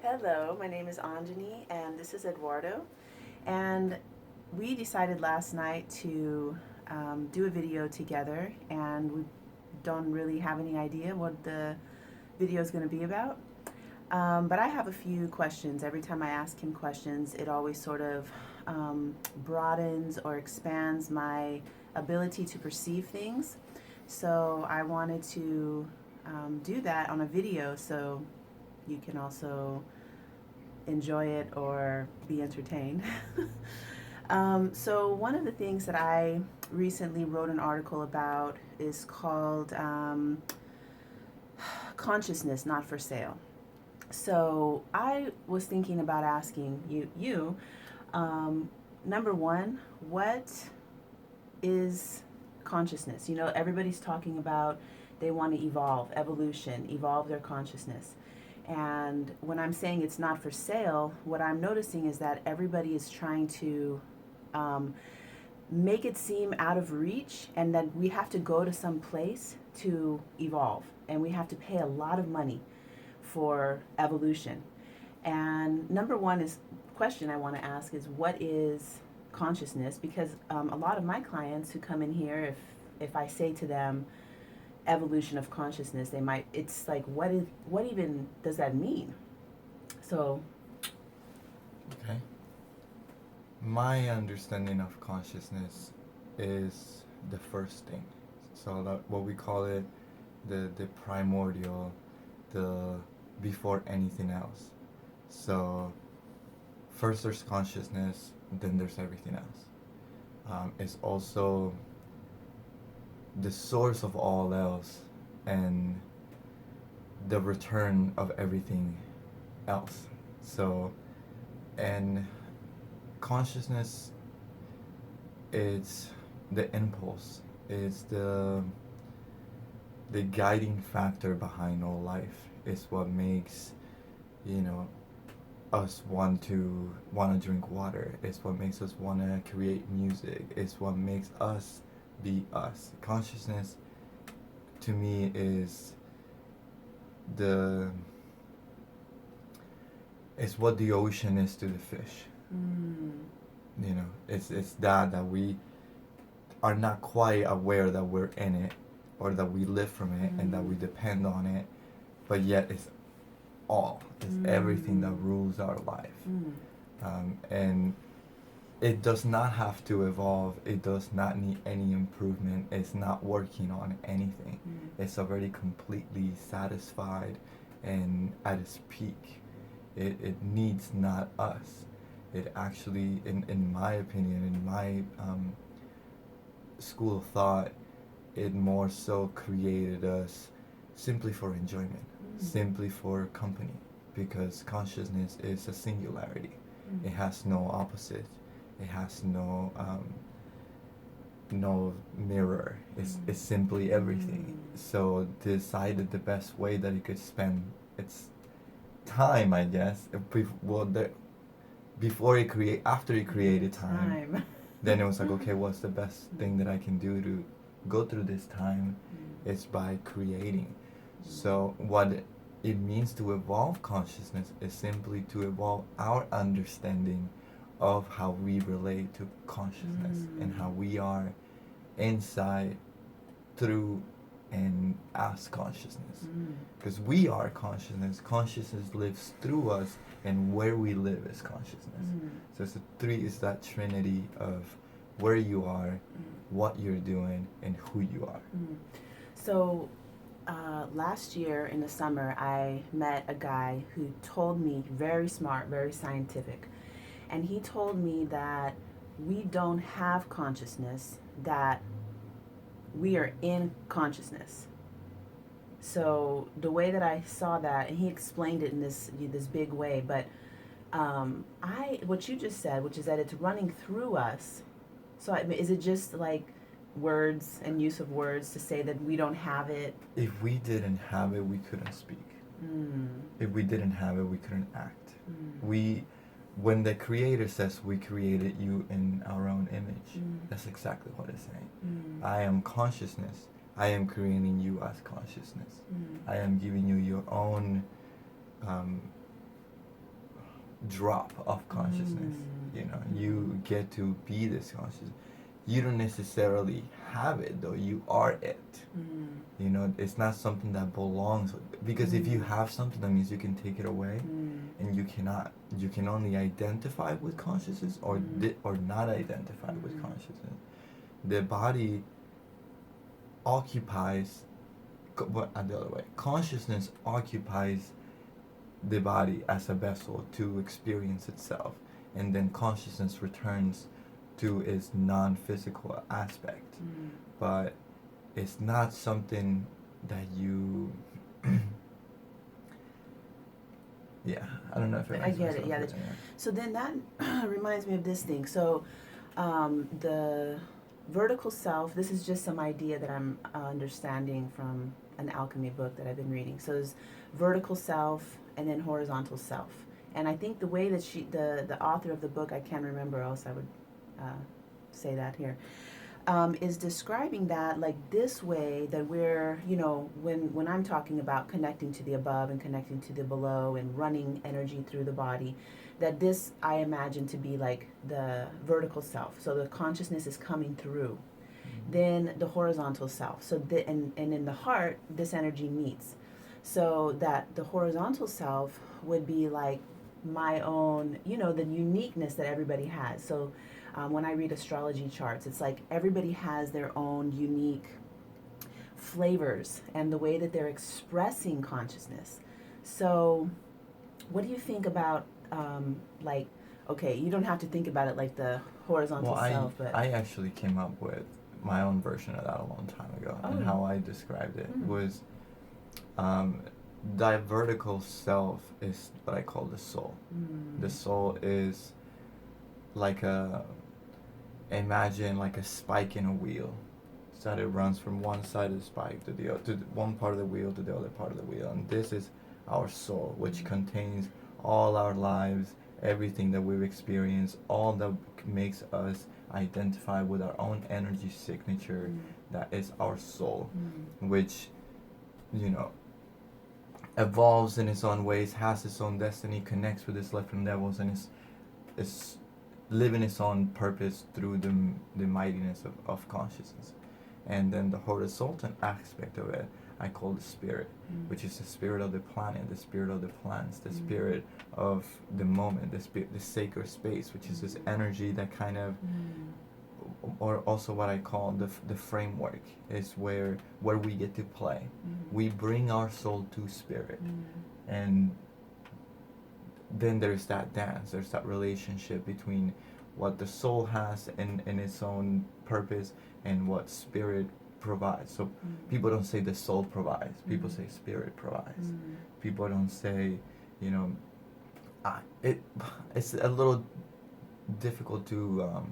Hello, my name is Anjani and this is Eduardo. And we decided last night to do a video together, and we don't really have any idea what the video is going to be about. But I have a few questions. Every time I ask him questions, it always sort of broadens or expands my ability to perceive things. So I wanted to do that on a video so you can also enjoy it or be entertained. So one of the things that I recently wrote an article about is called Consciousness Not for Sale. So I was thinking about asking you, number one, what is consciousness? You know, everybody's talking about they want to evolution, evolve their consciousness. And when I'm saying it's not for sale, what I'm noticing is that everybody is trying to make it seem out of reach, and that we have to go to some place to evolve, and we have to pay a lot of money for evolution. And number one is question I want to ask is, what is consciousness? Because a lot of my clients who come in here, if I say to them evolution of consciousness, they might, it's like, what even does that mean? So Okay. My understanding of consciousness is the first thing. So that what we call it, the primordial, the before anything else. So first there's consciousness, then there's everything else. It's also the source of all else and the return of everything else. So, and consciousness is the impulse, it's the guiding factor behind all life. It's what makes, you know, us want to drink water. It's what makes us want to create music. It's what makes us be us. Consciousness, to me, is the it's what the ocean is to the fish. You know, it's that we are not quite aware that we're in it, or that we live from it, and that we depend on it, but yet it's everything that rules our life. And it does not have to evolve. It does not need any improvement. It's not working on anything. It's already completely satisfied and at its peak. It needs not us. It actually, in my opinion, in my school of thought, it more so created us simply for enjoyment, simply for company, because consciousness is a singularity. It has no opposite. It has no mirror. It's simply everything. So decided the best way that it could spend its time, I guess. Before it after it created time, then it was like, okay, what's the best thing that I can do to go through this time? It's by creating. So what it means to evolve consciousness is simply to evolve our understanding of how we relate to consciousness and how we are inside, through, and as consciousness. Because we are consciousness. Consciousness lives through us, and where we live is consciousness. So it's is that trinity of where you are, what you're doing, and who you are. So last year in the summer, I met a guy who told me, very smart, very scientific, and he told me that we don't have consciousness, that we are in consciousness. So the way that I saw that, and he explained it in this big way, but what you just said, which is that it's running through us. So is it just like words and use of words to say that we don't have it? If we didn't have it, we couldn't speak. If we didn't have it, we couldn't act. When the Creator says we created you in our own image, that's exactly what it's saying. I am consciousness. I am creating you as consciousness. I am giving you your own drop of consciousness. You know, you get to be this conscious. You don't necessarily have it though. You are it. You know, it's not something that belongs. Because if you have something, that means you can take it away, and you cannot. You can only identify with consciousness or or not identify with consciousness. The body occupies, but the other way. Consciousness occupies the body as a vessel to experience itself, and then consciousness returns to its non-physical aspect. But it's not something that you yeah, I don't know if I get it. Yeah. So then that reminds me of this thing. So the vertical self, this is just some idea that I'm understanding from an alchemy book that I've been reading. So there's vertical self and then horizontal self. And I think the way that the author of the book, I can't remember, else I would say that here, is describing that like this way that we're, you know, when I'm talking about connecting to the above and connecting to the below and running energy through the body, that this I imagine to be like the vertical self. So the consciousness is coming through. Then the horizontal self. So and in the heart, this energy meets. So that the horizontal self would be like my own, you know, the uniqueness that everybody has. So when I read astrology charts, it's like everybody has their own unique flavors and the way that they're expressing consciousness. So what do you think about like, okay, you don't have to think about it like the horizontal self, but I actually came up with my own version of that a long time ago. And how I described it was the vertical self is what I call the soul. The soul is like imagine like a spike in a wheel, so that it runs from one side of the spike to the other, to one part of the wheel to the other part of the wheel, and this is our soul, which contains all our lives, everything that we've experienced, all that makes us identify with our own energy signature. That is our soul, which, you know, evolves in its own ways, has its own destiny, connects with its left levels, and is living its own purpose through the mightiness of consciousness. And then the horizontal aspect of it, I call the spirit, which is the spirit of the planet, the spirit of the plants, the spirit of the moment, the sacred space, which is this energy that kind of, or also what I call the framework, is where we get to play. We bring our soul to spirit, and then there's that dance, there's that relationship between what the soul has in its own purpose and what spirit provides. So people don't say the soul provides, people say spirit provides. People don't say, you know, it's a little difficult to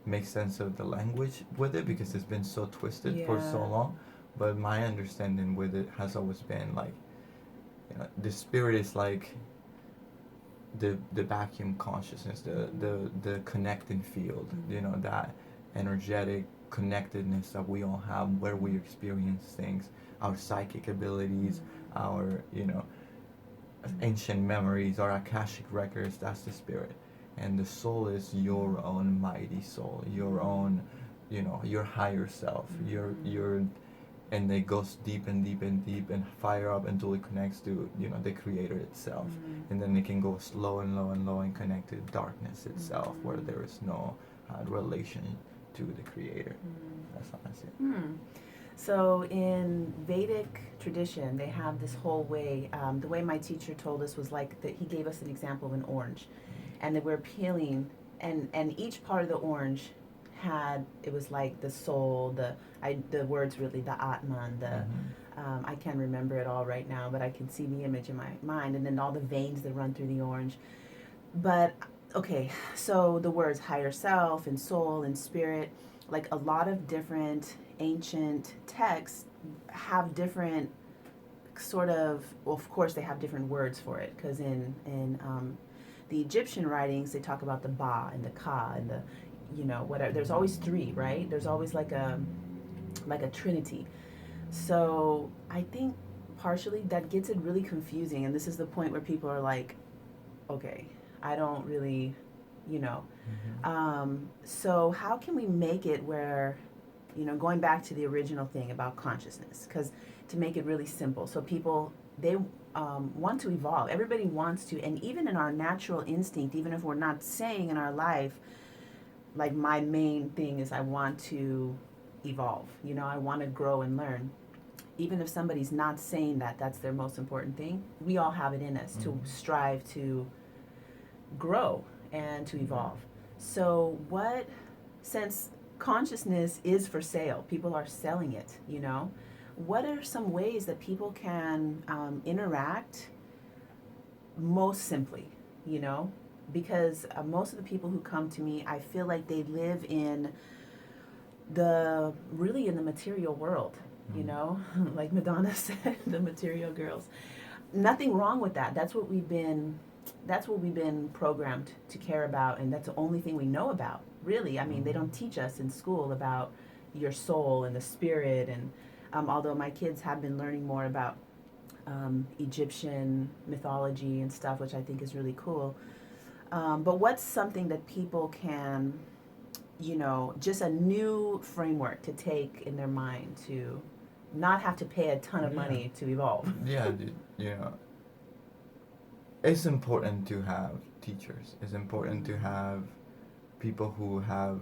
make sense of the language with it because it's been so twisted for so long. But my understanding with it has always been like, you know, the spirit is like the vacuum consciousness, the connecting field, you know, that energetic connectedness that we all have, where we experience things, our psychic abilities, our, you know, ancient memories, our akashic records. That's the spirit. And the soul is your own mighty soul, your own, you know, your higher self, your and it goes deep and deep and deep and fire up until it connects to, you know, the creator itself. And then it can go slow and low and low and connect to darkness itself, where there is no relation to the creator. That's how I see it. So in Vedic tradition, they have this whole way, the way my teacher told us was like that he gave us an example of an orange, and that we're peeling, and each part of the orange had, it was like the soul, the words really, the Atman, I can't remember it all right now, but I can see the image in my mind, and then all the veins that run through the orange. But okay, so the words higher self and soul and spirit, like a lot of different ancient texts have different sort of, well, of course they have different words for it, because in the Egyptian writings they talk about the Ba and the Ka and the, you know, whatever. There's always three, right? There's always like a trinity. So I think partially that gets it really confusing, and this is the point where people are like, okay, I don't really, you know. Mm-hmm. So how can we make it where, going back to the original thing about consciousness, because to make it really simple, so people, they want to evolve. Everybody wants to, and even in our natural instinct, even if we're not saying in our life, like my main thing is I want to evolve. I want to grow and learn. Even if somebody's not saying that that's their most important thing, we all have it in us to strive to grow and to evolve. So since consciousness is for sale, people are selling it, what are some ways that people can interact most simply, you know? Because most of the people who come to me, I feel like they live in in the material world, like Madonna said, the material girls. Nothing wrong with that. That's what we've been programmed to care about, and that's the only thing we know about, really. I mean, they don't teach us in school about your soul and the spirit, and although my kids have been learning more about Egyptian mythology and stuff, which I think is really cool. But what's something that people can, just a new framework to take in their mind to not have to pay a ton of money to evolve? Yeah, it's important to have teachers. It's important to have people who have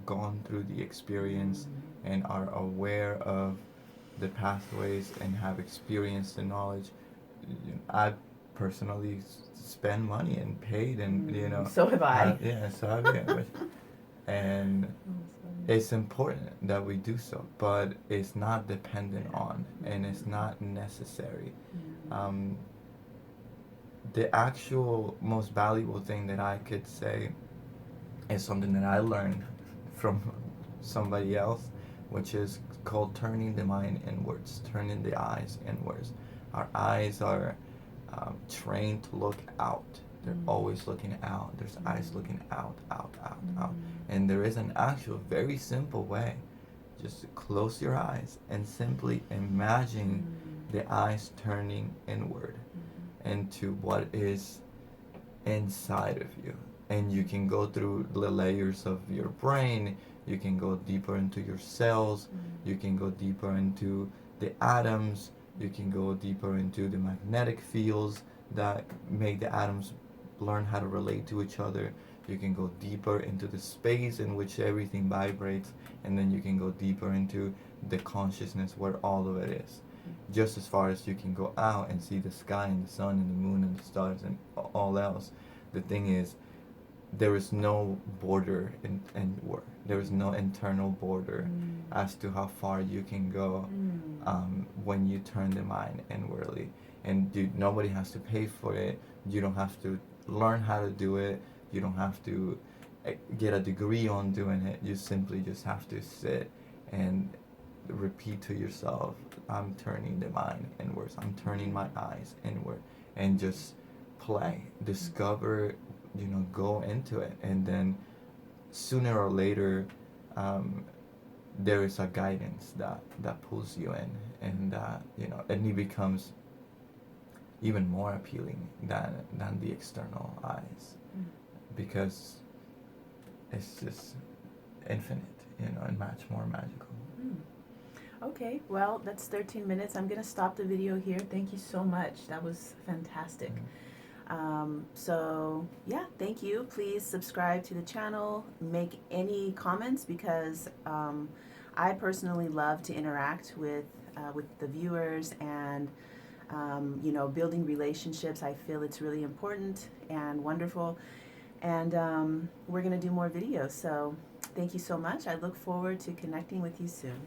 gone through the experience and are aware of the pathways and have experienced the knowledge. I personally spend money and paid, and So have I. yeah, so have you. And it's important that we do so, but it's not dependent on, and it's not necessary. Um, the actual most valuable thing that I could say is something that I learned from somebody else, which is called turning the mind inwards, turning the eyes inwards. Our eyes are trained to look out. They're always looking out. There's eyes looking out, out, out, out. And there is an actual very simple way. Just close your eyes and simply imagine the eyes turning inward into what is inside of you. And you can go through the layers of your brain, you can go deeper into your cells, you can go deeper into the atoms, you can go deeper into the magnetic fields that make the atoms learn how to relate to each other. You can go deeper into the space in which everything vibrates, and then you can go deeper into the consciousness where all of it is. Just as far as you can go out and see the sky and the sun and the moon and the stars and all else. The thing is, there is no border in work. There is no internal border as to how far you can go when you turn the mind inwardly. And nobody has to pay for it. You don't have to learn how to do it. You don't have to get a degree on doing it. You simply just have to sit and repeat to yourself, I'm turning the mind inwards. I'm turning my eyes inward. And just play, discover, go into it. And then sooner or later, there is a guidance that pulls you in, and and it becomes even more appealing than the external eyes, because it's just infinite, and much more magical. Okay, well, that's 13 minutes. I'm going to stop the video here. Thank you so much. That was fantastic. So, yeah, thank you. Please subscribe to the channel. Make any comments, because I personally love to interact with the viewers, and, building relationships. I feel it's really important and wonderful. And we're going to do more videos. So, thank you so much. I look forward to connecting with you soon.